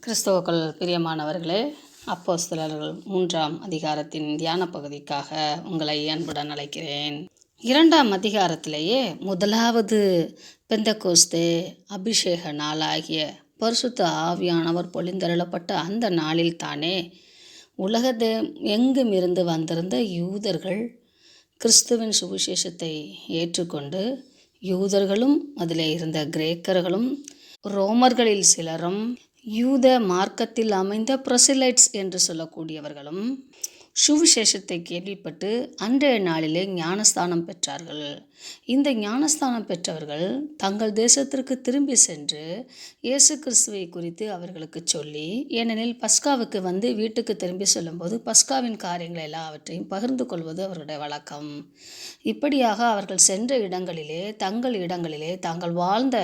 கிறிஸ்துவுக்குள் பிரியமானவர்களே, அப்போஸ்தலர்கள் 3ஆம் அதிகாரத்தின் தியான பகுதிக்காக உங்களை அன்புடன் அழைக்கிறேன். 2ஆம் அதிகாரத்திலேயே முதலாவது பெந்தெகோஸ்தே அபிஷேக நாளாகிய பரிசுத்த ஆவியானவர் பொழிந்தருளப்பட்ட அந்த நாளில் தானே உலகத்தை எங்கும் இருந்து வந்திருந்த யூதர்கள் கிறிஸ்துவின் சுவிசேஷத்தை ஏற்றுக்கொண்டு, யூதர்களும் அதிலே இருந்த கிரேக்கர்களும் ரோமர்களில் சிலரும் யூத மார்க்கத்தில் அமைந்த பிரசிலைட்ஸ் என்று சொல்லக்கூடியவர்களும் சுவிசேஷத்தை கேள்விப்பட்டு அன்றைய நாளிலே ஞானஸ்தானம் பெற்றார்கள். இந்த ஞானஸ்தானம் பெற்றவர்கள் தங்கள் தேசத்திற்கு திரும்பி சென்று இயேசு கிறிஸ்துவை குறித்து அவர்களுக்கு சொல்லி, ஏனெனில் பஸ்காவுக்கு வந்து வீட்டுக்கு திரும்பி சொல்லும்போது பஸ்காவின் காரியங்கள் எல்லாவற்றையும் பகிர்ந்து கொள்வது அவருடைய வழக்கம். இப்படியாக அவர்கள் சென்ற இடங்களிலே தாங்கள் வாழ்ந்த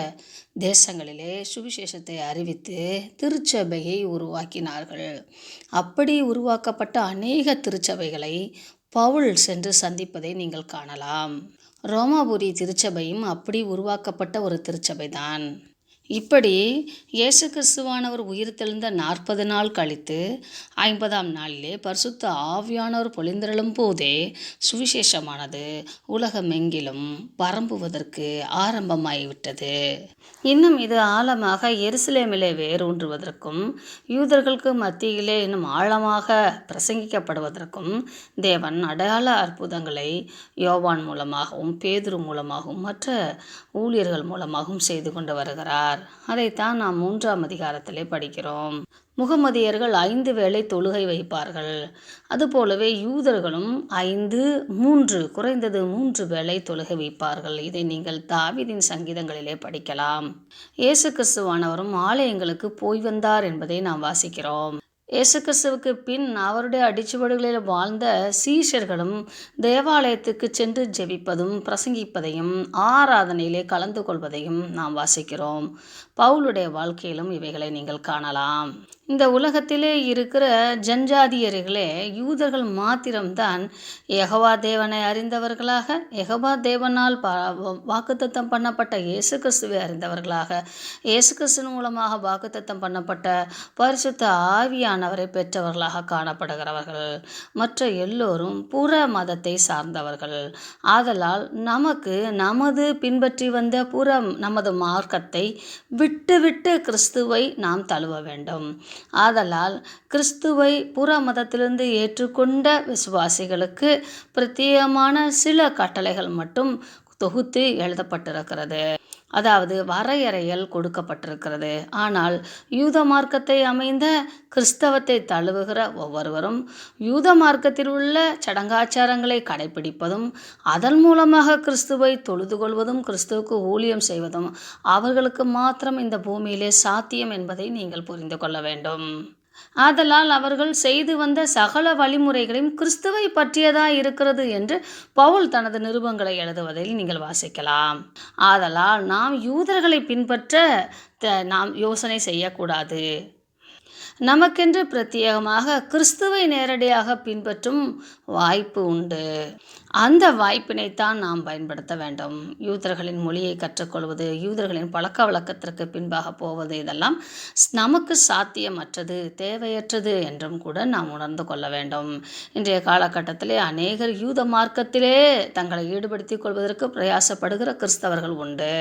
தேசங்களிலே சுவிசேஷத்தை அறிவித்து திருச்சபையை உருவாக்கினார்கள். அப்படி உருவாக்கப்பட்ட அநேக திருச்சபைகளை பவுல் சென்று சந்திப்பதை நீங்கள் காணலாம். ரோமாபுரி திருச்சபையும் அப்படி உருவாக்கப்பட்ட ஒரு திருச்சபைதான். இப்படி இயேசு கிறிஸ்துவானவர் உயிர்த்தெழுந்த 40 நாள் கழித்து 50ஆம் நாளிலே பரிசுத்த ஆவியானவர் பொழிந்தருளும் போதே சுவிசேஷமானது உலகமெங்கிலும் பரம்புவதற்கு ஆரம்பமாகிவிட்டது. இன்னும் இது ஆழமாக எருசலேமிலே வேரூன்றுவதற்கும் யூதர்களுக்கு மத்தியிலே இன்னும் ஆழமாக பிரசங்கிக்கப்படுவதற்கும் தேவன் அடையாள அற்புதங்களை யோவான் மூலமாகவும் பேதுரு மூலமாகவும் மற்ற ஊழியர்கள் மூலமாகவும் செய்து கொண்டு வருகிறார். அதைத்தான் நாம் 3ஆம் அதிகாரத்திலே படிக்கிறோம். முகமதியர்கள் 5 வேளை தொழுகை வைப்பார்கள். அதுபோலவே யூதர்களும் 3 வேளை தொழுகை வைப்பார்கள். இதை நீங்கள் தாவீதின் சங்கீதங்களிலே படிக்கலாம். இயேசு கிறிஸ்துவானவரும் ஆலயங்களுக்கு போய் வந்தார் என்பதை நாம் வாசிக்கிறோம். இயேசு கிறிஸ்துவுக்கு பின் அவருடைய அடிச்சுவடுகளில் வாழ்ந்த சீஷர்களும் தேவாலயத்துக்கு சென்று ஜெபிப்பதும் பிரசங்கிப்பதையும் ஆராதனையிலே கலந்து கொள்வதையும் நாம் வாசிக்கிறோம். பவுலுடைய வாழ்க்கையிலும் இவைகளை நீங்கள் காணலாம். இந்த உலகத்திலே இருக்கிற ஜனஜாதியர்களே யூதர்கள் மாத்திரம்தான் யெகோவா தேவனை அறிந்தவர்களாக, யெகோவா தேவனால் வாக்குத்தத்தம் பண்ணப்பட்ட இயேசு கிறிஸ்துவை அறிந்தவர்களாக, இயேசு கிறிஸ்துவின் மூலமாக வாக்குத்தத்தம் பண்ணப்பட்ட பரிசுத்த ஆவியானவரை பெற்றவர்களாக காணப்படுகிறவர்கள். மற்ற எல்லோரும் புற மதத்தை சார்ந்தவர்கள். ஆதலால் நமது பின்பற்றி வந்த நமது மார்க்கத்தை விட்டு கிறிஸ்துவை நாம் தழுவ வேண்டும். ஆதலால் கிறிஸ்துவை புற மதத்திலிருந்து ஏற்றுக்கொண்ட விசுவாசிகளுக்கு பிரத்யேகமான சில கட்டளைகள் மட்டும் தொகுத்து எழுதப்பட்டிருக்கிறது. அதாவது வரையறைகள் கொடுக்கப்பட்டிருக்கிறது. ஆனால் யூத மார்க்கத்தை அமைந்த கிறிஸ்தவத்தை தழுவுகிற ஒவ்வொருவரும் யூத மார்க்கத்தில் உள்ள சடங்காச்சாரங்களை கடைபிடிப்பதும் அதன் மூலமாக கிறிஸ்துவை தொழுது கொள்வதும் கிறிஸ்துவுக்கு ஊழியம் செய்வதும் அவர்களுக்கு மாத்திரம் இந்த பூமியிலே சாத்தியம் என்பதை நீங்கள் புரிந்து கொள்ள வேண்டும். ஆதலால் அவர்கள் செய்து வந்த சகல வழிமுறைகளையும் கிறிஸ்துவை பற்றியதாக இருக்கிறது என்று பவுல் தனது நிருபங்களை எழுதுவதில் நீங்கள் வாசிக்கலாம். ஆதலால் நாம் யூதர்களை பின்பற்ற நாம் யோசனை செய்யக்கூடாது. நமக்கென்று பிரத்யேகமாக கிறிஸ்துவை நேரடியாக பின்பற்றும் வாய்ப்பு உண்டு. அந்த வாய்ப்பினைத்தான் நாம் பயன்படுத்த வேண்டும். யூதர்களின் மொழியை கற்றுக்கொள்வது, யூதர்களின் பழக்க வழக்கத்திற்கு பின்பாக போவது, இதெல்லாம் நமக்கு சாத்தியமற்றது, தேவையற்றது என்றும் கூட நாம் உணர்ந்து கொள்ள வேண்டும். இன்றைய காலகட்டத்திலே அநேகர் யூத மார்க்கத்திலே தங்களை ஈடுபடுத்திக் கொள்வதற்கு பிரயாசப்படுகிற கிறிஸ்தவர்கள் உண்டு.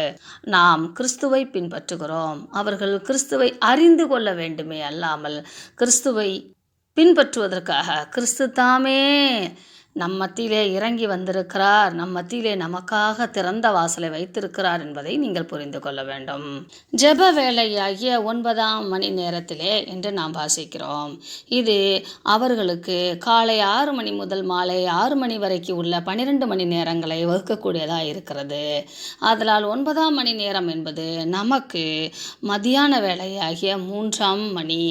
நாம் கிறிஸ்துவை பின்பற்றுகிறோம். அவர்கள் கிறிஸ்துவை அறிந்து கொள்ள வேண்டுமே அல்லாமல் கிறிஸ்துவை பின்பற்றுவதற்காக கிறிஸ்து தாமே நம் மத்தியிலே இறங்கி வந்திருக்கிறார், நம் மத்தியிலே நமக்காக திறந்த வாசலை வைத்திருக்கிறார் என்பதை நீங்கள் புரிந்து கொள்ள வேண்டும். ஜெப வேளையாகிய 9ஆம் மணி நேரத்திலே என்று நாம் வாசிக்கிறோம். இது அவர்களுக்கு காலை 6 மணி முதல் மாலை 6 மணி வரைக்கும் உள்ள 12 மணி நேரங்களை வகுக்கக்கூடியதாக இருக்கிறது. ஆதலால் 9ஆம் மணி நேரம் என்பது நமக்கு மத்தியான வேளையாகிய 3ஆம் மணி.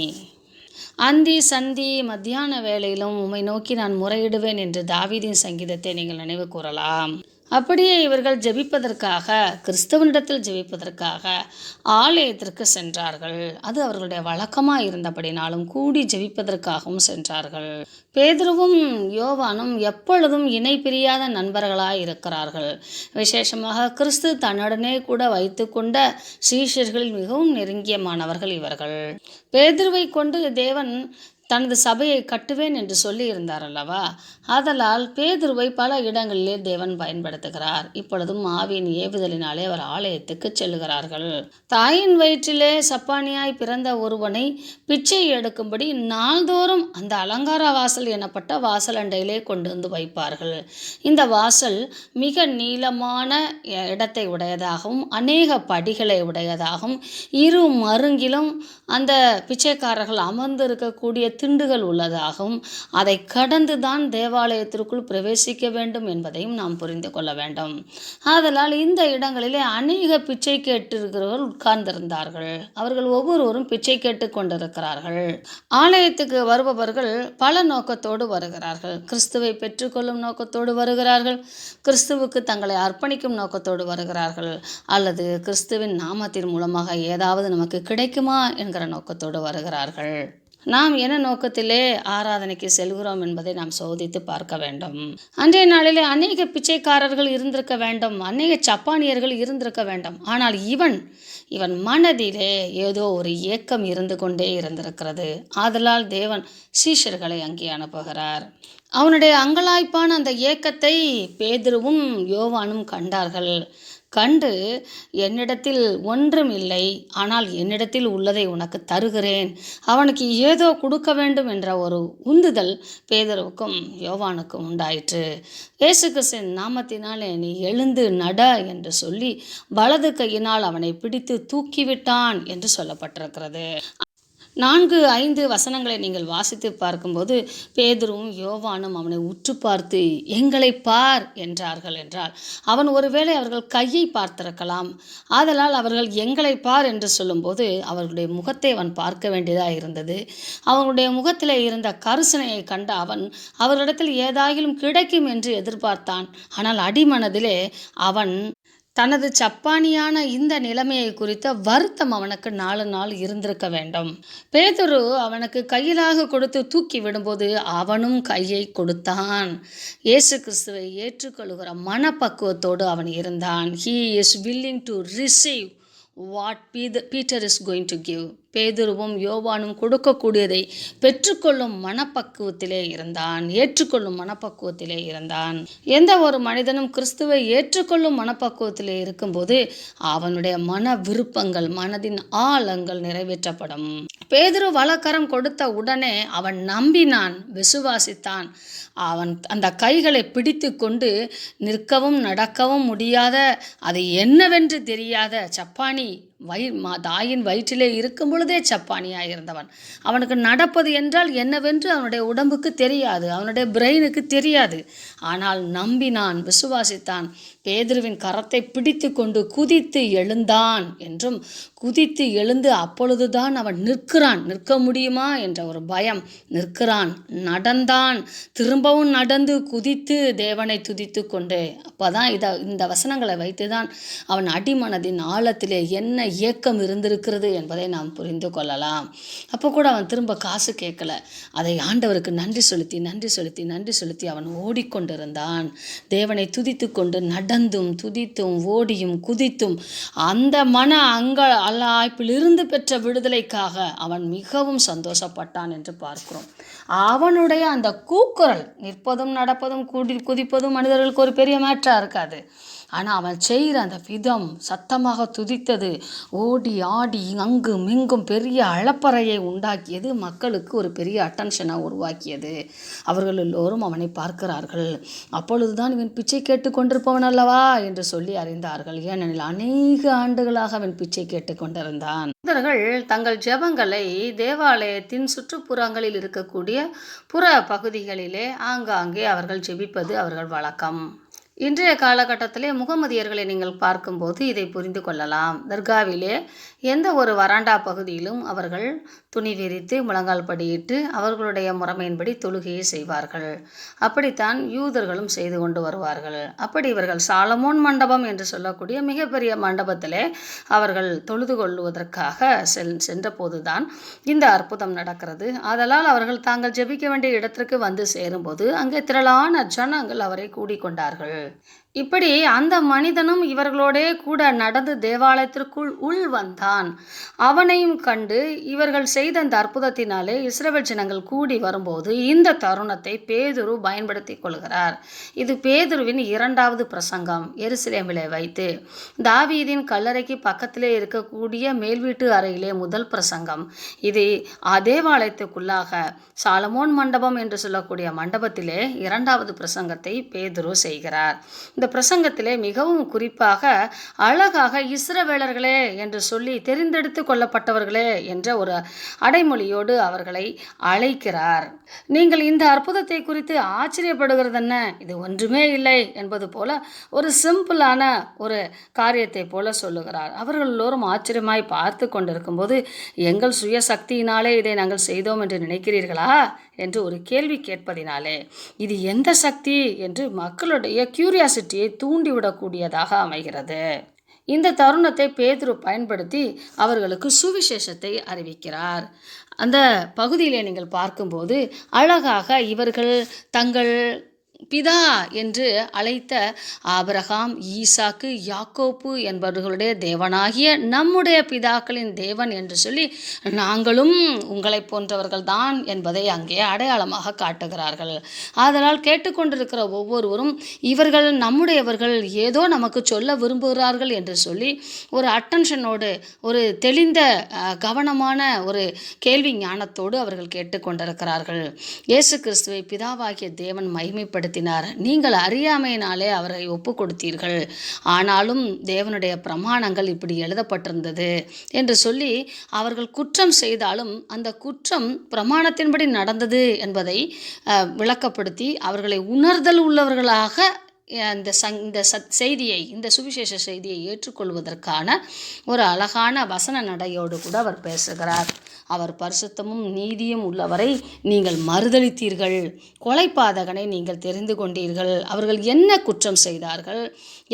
அந்தி சந்தி மத்தியான வேளையிலும் உம்மை நோக்கி நான் முறையிடுவேன் என்று தாவீதின் சங்கீதத்தை நீங்கள் நினைவு கூறலாம். அப்படியே இவர்கள் ஜெபிப்பதற்காக, கிறிஸ்துவனிடத்தில் ஜெபிப்பதற்காக ஆலயத்திற்கு சென்றார்கள். அது அவர்களுடைய வழக்கமாக இருந்தபடினாலும் கூடி ஜெபிப்பதற்காகவும் சென்றார்கள். பேதுருவும் யோவானும் எப்பொழுதும் இணை பிரியாத நண்பர்களாய் இருக்கிறார்கள். விசேஷமாக கிறிஸ்து தன்னுடனே கூட வைத்துக்கொண்ட சீஷர்களில் மிகவும் நெருங்கியமானவர்கள் இவர்கள். பேதுருவை கொண்டு தேவன் தனது சபையை கட்டுவேன் என்று சொல்லி இருந்தார் அல்லவா? ஆதலால் பேதுருவை பல இடங்களிலே தேவன் பயன்படுத்துகிறார். இப்பொழுதும் ஆவியின் ஏவுதலினாலே அவர் ஆலயத்துக்கு செல்லுகிறார்கள். தாயின் வயிற்றிலே சப்பானியாய் பிறந்த ஒருவனை பிச்சை எடுக்கும்படி நாள்தோறும் அந்த அலங்கார வாசல் எனப்பட்ட வாசல் அண்டையிலே கொண்டு வந்து வைப்பார்கள். இந்த வாசல் மிக நீளமான இடத்தை உடையதாகவும் அநேக படிகளை உடையதாகவும் இரு மருங்கிலும் அந்த பிச்சைக்காரர்கள் அமர்ந்திருக்கக்கூடிய திண்டுகள் உள்ளதாகவும் அதை கடந்து தான் தேவாலயத்திற்குள் பிரவேசிக்க வேண்டும் என்பதையும் நாம் புரிந்து கொள்ள வேண்டும். ஆதலால் இந்த இடங்களிலே அநேக பிச்சை கேட்டிருக்கிறவர்கள் உட்கார்ந்திருந்தார்கள். அவர்கள் ஒவ்வொருவரும் பிச்சை கேட்டு கொண்டிருக்கிறார்கள். ஆலயத்துக்கு வருபவர்கள் பல நோக்கத்தோடு வருகிறார்கள். கிறிஸ்துவை பெற்றுக்கொள்ளும் நோக்கத்தோடு வருகிறார்கள், கிறிஸ்துவுக்கு தங்களை அர்ப்பணிக்கும் நோக்கத்தோடு வருகிறார்கள், அல்லது கிறிஸ்துவின் நாமத்தின் மூலமாக ஏதாவது நமக்கு கிடைக்குமா என்கிற நோக்கத்தோடு வருகிறார்கள். நாம் என்ன நோக்கத்திலே ஆராதனைக்கு செல்கிறோம் என்பதை நாம் சோதித்து பார்க்க வேண்டும். அன்றைய நாளிலே அநேக பிச்சைக்காரர்கள் இருந்திருக்க வேண்டும், அநேக சப்பானியர்கள் இருந்திருக்க வேண்டும். ஆனால் இவன் மனதிலே ஏதோ ஒரு ஏக்கம் இருந்து கொண்டே இருந்திருக்கிறது. ஆதலால் தேவன் சீஷர்களை அங்கே அனுப்புகிறார். அவனுடைய அங்கலாய்ப்பான அந்த ஏக்கத்தை பேதுருவும் யோவானும் கண்டார்கள். கண்டு, என்னிடத்தில் ஒன்றும் இல்லை, ஆனால் என்னிடத்தில் உள்ளதை உனக்கு தருகிறேன், அவனுக்கு ஏதோ கொடுக்க வேண்டும் என்ற ஒரு உந்துதல் பேதுருவுக்கும் யோவானுக்கும் உண்டாயிற்று. இயேசு கிறிஸ்துவின் நாமத்தினாலே நீ எழுந்து நட என்று சொல்லி வலது கையினால் அவனை பிடித்து தூக்கிவிட்டான் என்று சொல்லப்பட்டிருக்கிறது. 4-5 வசனங்களை நீங்கள் வாசித்து பார்க்கும்போது பேதுருவும் யோவானும் அவனை உற்று பார்த்து எங்களை பார் என்றார்கள் என்றால் அவன் ஒருவேளை அவர்கள் கையை பார்த்திருக்கலாம். ஆதலால் அவர்கள் எங்களை பார் என்று சொல்லும்போது அவர்களுடைய முகத்தை அவன் பார்க்க வேண்டியதாக இருந்தது. அவர்களுடைய முகத்தில் இருந்த கரிசனையை கண்ட அவன் அவர்களிடத்தில் ஏதாயிலும் கிடைக்கும் என்று எதிர்பார்த்தான். ஆனால் அடிமனதிலே அவன் தனது சப்பானியான இந்த நிலைமையை குறித்த வருத்தம் அவனுக்கு நாள் இருந்திருக்க வேண்டும். பேதுரு அவனுக்கு கையிலாக கொடுத்து தூக்கி விடும்போது அவனும் கையை கொடுத்தான். இயேசு கிறிஸ்துவை ஏற்றுக்கொள்கிற மனப்பக்குவத்தோடு அவன் இருந்தான். He is willing to receive what Peter is going to give. பேதுருவும் யோவானும் கொடுக்கக்கூடியதை பெற்றுக்கொள்ளும் மனப்பக்குவத்திலே இருந்தான், ஏற்றுக்கொள்ளும் மனப்பக்குவத்திலே இருந்தான். எந்த ஒரு மனிதனும் கிறிஸ்துவை ஏற்றுக்கொள்ளும் மனப்பக்குவத்திலே இருக்கும்போது அவனுடைய மன விருப்பங்கள், மனதின் ஆழங்கள் நிறைவேற்றப்படும். பேதுரு வலக்கரம் கொடுத்த உடனே அவன் நம்பினான், விசுவாசித்தான். அவன் அந்த கைகளை பிடித்து கொண்டு நிற்கவும் நடக்கவும் முடியாத, அது என்னவென்று தெரியாத சப்பானி தாயின் வயிற்றிலே இருக்கும் பொழுதே சப்பானியாக இருந்தவன். அவனுக்கு நடப்பது என்றால் என்னவென்று அவனுடைய உடம்புக்கு தெரியாது, அவனுடைய பிரெயினுக்கு தெரியாது. ஆனால் நம்பினான், விசுவாசித்தான். பேதுருவின் கரத்தை பிடித்து கொண்டு குதித்து எழுந்தான் என்றும், குதித்து எழுந்து அப்பொழுதுதான் அவன் நிற்கிறான். நிற்க முடியுமா என்ற ஒரு பயம். நிற்கிறான், நடந்தான், திரும்பவும் நடந்து குதித்து தேவனை துதித்து கொண்டு. அப்போதான் இந்த வசனங்களை வைத்துதான் அவன் அடிமனதின் ஆழத்திலே என்ன ஏக்கம் இருந்திருக்கிறது என்பதை நாம் புரிந்து கொள்ளலாம். அப்போ கூட அவன் திரும்ப காசு கேட்கல. அதை ஆண்டவருக்கு நன்றி செலுத்தி அவன் ஓடிக்கொண்டிருந்தான். தேவனை துதித்து கொண்டு நடந்தும் துதித்தும் ஓடியும் குதித்தும் அந்த மன அல்லாய்ப்பிலிருந்து பெற்ற விடுதலைக்காக அவன் மிகவும் சந்தோஷப்பட்டான் என்று பார்க்கிறோம். அவனுடைய அந்த கூக்குரல், நிற்பதும் நடப்பதும் குதிப்பதும் மனிதர்களுக்கு ஒரு பெரிய மேட்டராக இருக்காது. ஆனால் அவன் செய்கிற அந்த விதம், சத்தமாக துதித்தது, ஓடி ஆடி அங்கும் இங்கும் பெரிய அளப்பறையை உண்டாக்கியது, மக்களுக்கு ஒரு பெரிய அட்டென்ஷனாக உருவாக்கியது. அவர்கள் எல்லோரும் அவனை பார்க்கிறார்கள். அப்பொழுதுதான் இவன் பிச்சை கேட்டு கொண்டிருப்பவன் அல்லவா என்று சொல்லி அறிந்தார்கள். ஏனெனில் அநேக ஆண்டுகளாக அவன் பிச்சை கேட்டு கொண்டிருந்தான். இவர்கள் தங்கள் ஜெபங்களை தேவாலயத்தின் சுற்றுப்புறங்களில் இருக்கக்கூடிய புற பகுதிகளிலே ஆங்காங்கே அவர்கள் ஜெபிப்பது அவர்கள் வழக்கம். இன்றைய காலகட்டத்திலே முகமதியர்களை நீங்கள் பார்க்கும்போது இதை புரிந்து கொள்ளலாம். தர்காவிலே எந்த ஒரு வராண்டா பகுதியிலும் அவர்கள் துணி விரித்து முழங்கால் படியிட்டு அவர்களுடைய முறைமையின்படி தொழுகையை செய்வார்கள். அப்படித்தான் யூதர்களும் செய்து கொண்டு வருவார்கள். அப்படி இவர்கள் சாலமோன் மண்டபம் என்று சொல்லக்கூடிய மிகப்பெரிய மண்டபத்திலே அவர்கள் தொழுது கொள்வதற்காக சென்ற போதுதான் இந்த அற்புதம் நடக்கிறது. ஆதலால் அவர்கள் தாங்கள் ஜெபிக்க வேண்டிய இடத்திற்கு வந்து சேரும்போது அங்கே திரளான ஜனங்கள் அவரை கூடிக்கொண்டார்கள். இப்படி அந்த மனிதனும் இவர்களோடே கூட நடந்து தேவாலயத்திற்குள் உள் வந்தான். அவனையும் கண்டு இவர்கள் செய்த அந்த அற்புதத்தினாலே இஸ்ரவேல் ஜனங்கள் கூடி வரும்போது இந்த தருணத்தை பேதுரு பயன்படுத்தி கொள்கிறார். இது பேதுருவின் 2வது பிரசங்கம் எருசலேமிலே வைத்து. தாவீதின் கல்லறைக்கு பக்கத்திலே இருக்கக்கூடிய மேல் வீட்டு அறையிலே முதல் பிரசங்கம். இது தேவாலயத்துக்குள்ளாக சாலமோன் மண்டபம் என்று சொல்லக்கூடிய மண்டபத்திலே 2வது பிரசங்கத்தை பேதுரு செய்கிறார். இந்த பிரசங்கத்திலே மிகவும் குறிப்பாக அழகாக இஸ்ரவேலர்களே என்று சொல்லி தெரிந்தெடுத்து கொள்ளப்பட்டவர்களே என்ற ஒரு அடைமொழியோடு அவர்களை அழைக்கிறார். நீங்கள் இந்த அற்புதத்தை குறித்து ஆச்சரியப்படுகிறது என்ன? இது ஒன்றுமே இல்லை என்பது போல ஒரு சிம்பிளான ஒரு காரியத்தை போல சொல்லுகிறார். அவர்கள் எல்லோரும் ஆச்சரியமாய் பார்த்து கொண்டிருக்கும் போது, எங்கள் சுய சக்தியினாலே இதை நாங்கள் செய்தோம் என்று நினைக்கிறீர்களா என்று ஒரு கேள்வி கேட்பதினாலே இது எந்த சக்தி என்று மக்களுடைய கியூரியாசிட்டியை தூண்டிவிடக்கூடியதாக அமைகிறது. இந்த தருணத்தை பேதுரு பயன்படுத்தி அவர்களுக்கு சுவிசேஷத்தை அறிவிக்கிறார். அந்த பகுதியிலே நீங்கள் பார்க்கும்போது அழகாக இவர்கள் தங்கள் பிதா என்று அழைத்த ஆபிரகாம், ஈசாக்கு, யாக்கோப்பு என்பவர்களுடைய தேவனாகிய நம்முடைய பிதாக்களின் தேவன் என்று சொல்லி நாங்களும் உங்களை போன்றவர்கள் தான் என்பதை அங்கே அடையாளமாக காட்டுகிறார்கள். ஆதலால் கேட்டுக்கொண்டிருக்கிற ஒவ்வொருவரும் இவர்கள் நம்முடையவர்கள், ஏதோ நமக்கு சொல்ல விரும்புகிறார்கள் என்று சொல்லி ஒரு அட்டென்ஷனோடு, ஒரு தெளிந்த கவனமான ஒரு கேள்வி ஞானத்தோடு அவர்கள் கேட்டுக்கொண்டிருக்கிறார்கள். இயேசு கிறிஸ்துவை பிதாவாகிய தேவன் மகிமைப்படுத்த நீங்கள் அறியாமையினாலே அவரை ஒப்பு கொடுத்தீர்கள், ஆனாலும் தேவனுடைய பிரமாணங்கள் இப்படி எழுதப்பட்டிருந்தது என்று சொல்லி அவர்கள் குற்றம் செய்தாலும் அந்த குற்றம் பிரமாணத்தின்படி நடந்தது என்பதை விளக்கப்படுத்தி அவர்களை உணர்தல் உள்ளவர்களாக இந்த செய்தியை, இந்த சுவிசேஷ செய்தியை ஏற்றுக்கொள்வதற்கான ஒரு அழகான வசன நடையோடு கூட அவர் பேசுகிறார். அவர் பரிசுத்தமும் நீதியும் உள்ளவரை நீங்கள் மறுதலித்தீர்கள், கொலைபாதகனை நீங்கள் தெரிந்து கொண்டீர்கள். அவர்கள் என்ன குற்றம் செய்தார்கள்,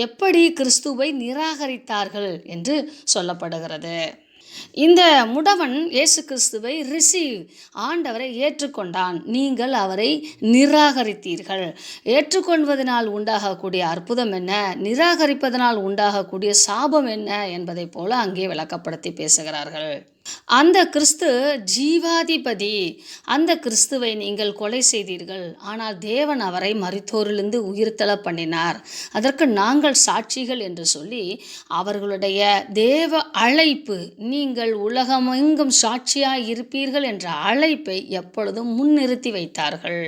எப்படி கிறிஸ்துவை நிராகரித்தார்கள் என்று சொல்லப்படுகிறது. இந்த முடவன் இயேசு கிறிஸ்துவை ஆண்டவரை ஏற்றுக்கொண்டான். நீங்கள் அவரை நிராகரித்தீர்கள். ஏற்றுக்கொள்வதனால் உண்டாகக்கூடிய அற்புதம் என்ன, நிராகரிப்பதனால் உண்டாகக்கூடிய சாபம் என்ன என்பதை போல அங்கே விளக்கப்படுத்தி பேசுகிறார்கள். அந்த கிறிஸ்து ஜீவாதிபதி. அந்த கிறிஸ்துவை நீங்கள் கொலை செய்தீர்கள், ஆனால் தேவன் அவரை மரித்தோரிலிருந்து உயிர்த்தெழ பண்ணினார், அதற்கு நாங்கள் சாட்சிகள் என்று சொல்லி அவர்களுடைய தேவ அழைப்பு, நீங்கள் உலகமெங்கும் சாட்சியாய் இருப்பீர்கள் என்ற அழைப்பை எப்பொழுதும் முன்னிறுத்தி வைத்தார்கள்.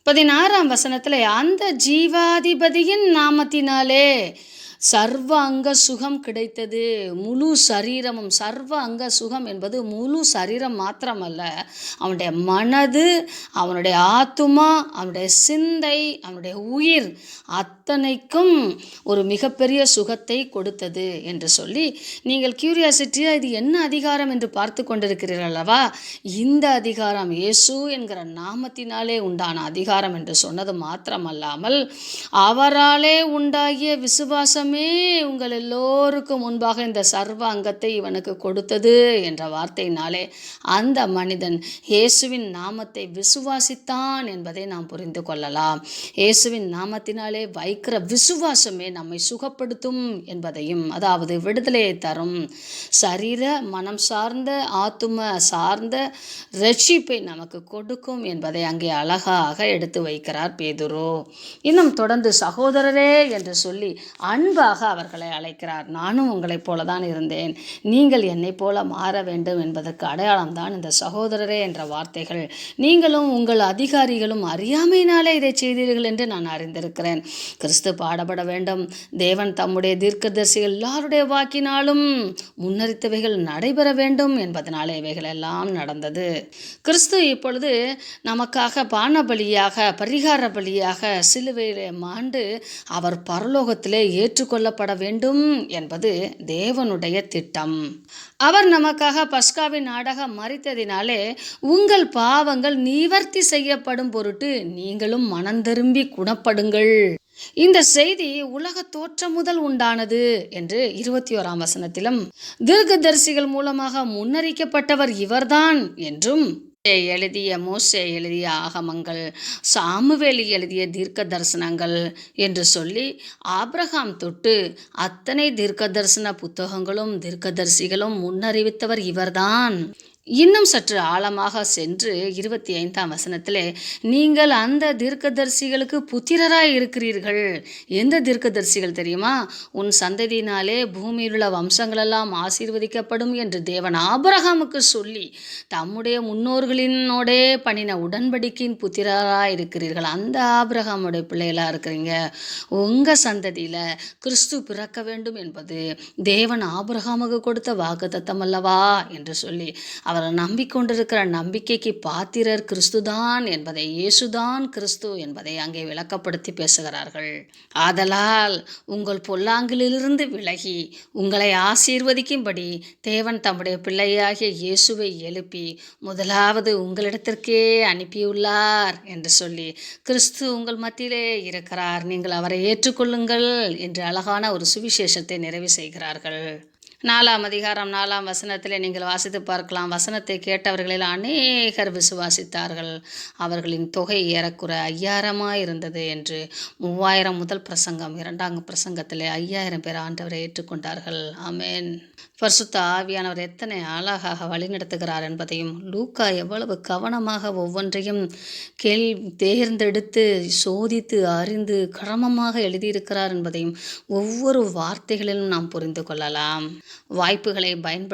16ஆம் வசனத்தில் அந்த ஜீவாதிபதியின் நாமத்தினாலே சர்வ அங்க சுகம் கிடைத்தது. முழு சரீரமும், சர்வ அங்க சுகம் என்பது முழு சரீரம் மாத்திரமல்ல, அவனுடைய மனது, அவனுடைய ஆத்துமா, அவனுடைய சிந்தை, அவனுடைய உயிர் அத்தனைக்கும் ஒரு மிகப்பெரிய சுகத்தை கொடுத்தது என்று சொல்லி, நீங்கள் கியூரியாசிட்டியாக இது என்ன அதிகாரம் என்று பார்த்து கொண்டிருக்கிறீர்கள் அல்லவா? இந்த அதிகாரம் இயேசு என்கிற நாமத்தினாலே உண்டான அதிகாரம் என்று சொன்னது மாத்திரமல்லாமல் அவராலே உண்டாகிய விசுவாசம் உங்கள் எல்லோருக்கும் முன்பாக இந்த சர்வ அங்கத்தை இவனுக்கு கொடுத்தது என்ற வார்த்தையினாலே அந்த மனிதன் இயேசுவின் நாமத்தை விசுவாசித்தான் என்பதை நாம் புரிந்து கொள்ளலாம். இயேசுவின் நாமத்தினாலே வைக்கிற விசுவாசமே நம்மை சுகப்படுத்தும் என்பதையும், அதாவது விடுதலையை தரும், சரீர மனம் சார்ந்த ஆத்தும சார்ந்த ரட்சிப்பை நமக்கு கொடுக்கும் என்பதை அங்கே அழகாக எடுத்து வைக்கிறார் பேதுரு. இன்னும் தொடர்ந்து சகோதரரே என்று சொல்லி அன்பு பணிவாக அவர்களை அழைக்கிறார். நானும் உங்களைப் போல தான் இருந்தேன், நீங்கள் என்னைப் போல மாற வேண்டும் என்பதற்கு அடையாளம்தான் இந்த சகோதரரே என்ற வார்த்தைகள். நீங்களும் உங்கள் அதிகாரிகளும் அறியாமையினாலே இதை செய்தீர்கள் என்று நான் அறிந்திருக்கிறேன். கிறிஸ்து பாடுபட வேண்டும், தேவன் தம்முடைய தீர்க்கதரிசிகள் எல்லாருடைய வாக்கினாலும் முன்னறித்தவைகள் நடைபெற வேண்டும் என்பதனாலே இவைகள் எல்லாம் நடந்தது. கிறிஸ்து இப்பொழுது நமக்காக பான பலியாக, பரிகார பலியாக சிலுவையிலே மாண்டு அவர் பரலோகத்திலே ஏற்றுக்கொள்ளப்பட வேண்டும் என்பது தேவனுடைய திட்டம். அவர் நமக்காக பஸ்காவின் நாடாக மரித்ததினாலே உங்கள் பாவங்கள் நிவர்த்தி செய்யப்படும் பொருட்டு நீங்களும் மனந்திரும்பி குணப்படுங்கள். இந்த செய்தி உலக தோற்றம் முதல் உண்டானது என்று 21ஆம் வசனத்திலும், தீர்க்கதரிசிகள் மூலமாக முன்னறிக்கப்பட்டவர் இவர்தான் என்றும், மோசே எழுதிய ஆகமங்கள், சாமுவேல் எழுதிய தீர்க்க தரிசனங்கள் என்று சொல்லி ஆபிரகாம் தொட்டு அத்தனை தீர்க்க தரிசன புத்தகங்களும் தீர்க்கதரிசிகளும் முன்னறிவித்தவர் இவர்தான். இன்னும் சற்று ஆழமாக சென்று 25ஆம் வசனத்திலே, நீங்கள் அந்த தீர்க்கதரிசிகளுக்கு புத்திரராய் இருக்கிறீர்கள். எந்த தீர்க்கதரிசிகள் தெரியுமா? உன் சந்ததியினாலே பூமியில் உள்ள வம்சங்களெல்லாம் ஆசீர்வதிக்கப்படும் என்று தேவன் ஆபிரகாமுக்கு சொல்லி தம்முடைய முன்னோர்களினோடே பண்ணின உடன்படிக்கையின் புத்திரராய் இருக்கிறீர்கள். அந்த ஆபிரகாமுடைய பிள்ளைகளாக இருக்கிறீங்க. உங்கள் சந்ததியில் கிறிஸ்து பிறக்க வேண்டும் என்பது தேவன் ஆபிரகாமுக்கு கொடுத்த வாக்குத்தத்தம் அல்லவா என்று சொல்லி அவர் நம்பிக்கொண்டிருக்கிற நம்பிக்கைக்கு பாத்திரர் கிறிஸ்துதான் என்பதை, இயேசுதான் கிறிஸ்து என்பதை அங்கே விளக்கப்படுத்தி பேசுகிறார்கள். ஆதலால் உங்கள் பொல்லாங்கிலிருந்து விலகி உங்களை ஆசீர்வதிக்கும்படி தேவன் தம்முடைய பிள்ளையாகிய இயேசுவை எழுப்பி முதலாவது உங்களிடத்திற்கே அனுப்பியுள்ளார் என்று சொல்லி, கிறிஸ்து உங்கள் மத்தியிலே இருக்கிறார், நீங்கள் அவரை ஏற்றுக்கொள்ளுங்கள் என்று அழகான ஒரு சுவிசேஷத்தை நிறைவு செய்கிறார்கள். 4ஆம் அதிகாரம் 4ஆம் வசனத்திலே நீங்கள் வாசித்து பார்க்கலாம். வசனத்தை கேட்டவர்களில் அநேகர் விசுவாசித்தார்கள். அவர்களின் தொகை ஏறக்குற 5000 இருந்தது என்று. 3000 முதல் பிரசங்கம், 2ஆம் பிரசங்கத்திலே 5000 பேர் ஆண்டவரை ஏற்றுக்கொண்டார்கள். ஆமேன். பரிசுத்த ஆவியானவர் எத்தனை அழகாக வழிநடத்துகிறார் என்பதையும், லூக்கா எவ்வளவு கவனமாக ஒவ்வொன்றையும் தேர்ந்தெடுத்து சோதித்து அறிந்து கிரமமாக எழுதியிருக்கிறார் என்பதையும் ஒவ்வொரு வார்த்தைகளிலும் நாம் புரிந்து கொள்ளலாம். வாய்ப்புகளை பயன்படுத்தி